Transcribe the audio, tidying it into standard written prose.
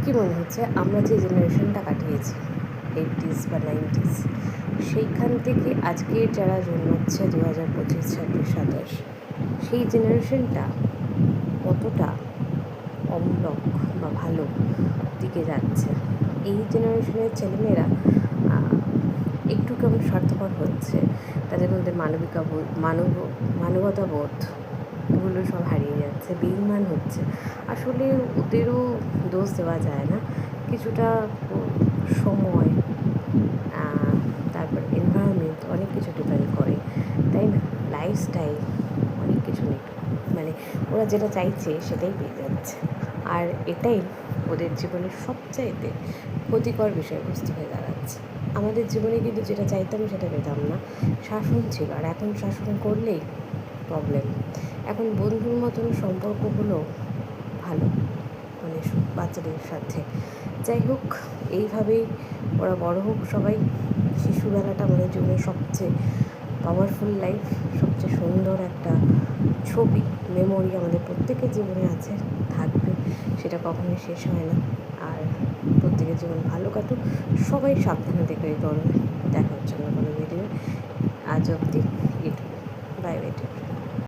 কী মনে হচ্ছে আমরা যে জেনারেশনটা কাটিয়েছি 80s বা 90s, সেইখান থেকে আজকে যারা জন্মাচ্ছে 2025, 26, 27, সেই জেনারেশনটা কতটা অমূলক বা ভালো দিকে যাচ্ছে। এই জেনারেশনের ছেলেমেয়েরা একটু কেমন স্বার্থপর হচ্ছে, তাদের মধ্যে মানবতা বোধ এগুলো সব হারিয়ে যাচ্ছে, বেইমান হচ্ছে। আসলে ওদেরও দোষ দেওয়া যায় না, কিছুটা সময়, তারপর এনভায়রনমেন্ট অনেক কিছু ডিপেন্ড করে, তাই না? লাইফস্টাইল অনেক কিছু মানে ওরা যেটা চাইছে সেটাই পেয়ে যাচ্ছে, আর এটাই ওদের জীবনের সবচাইতে ক্ষতিকর বিষয়বস্তু হয়ে দাঁড়াচ্ছে। আমাদের জীবনে কিন্তু যেটা চাইতাম সেটা পেতাম না, শাসন ছিল, আর এখন শাসন করলেই প্রবলেম। এখন বন্ধুর মতন সম্পর্কগুলো ভালো, মানে বাচ্চাদের সাথে। যাই হোক, এইভাবেই ওরা বড় হোক সবাই। শিশুবেলাটা আমাদের জীবনের সবচেয়ে পাওয়ারফুল লাইফ, সবচেয়ে সুন্দর একটা ছবি, মেমোরি আমাদের প্রত্যেকের জীবনে আছে, থাকবে, সেটা কখনোই শেষ হয় না। আর প্রত্যেকের জীবন ভালো কাটুক, সবাই সাবধানে দেখে করবে। দেখার জন্য কোনো ভিডিও আজ অবধি এটুকু। Bye bye.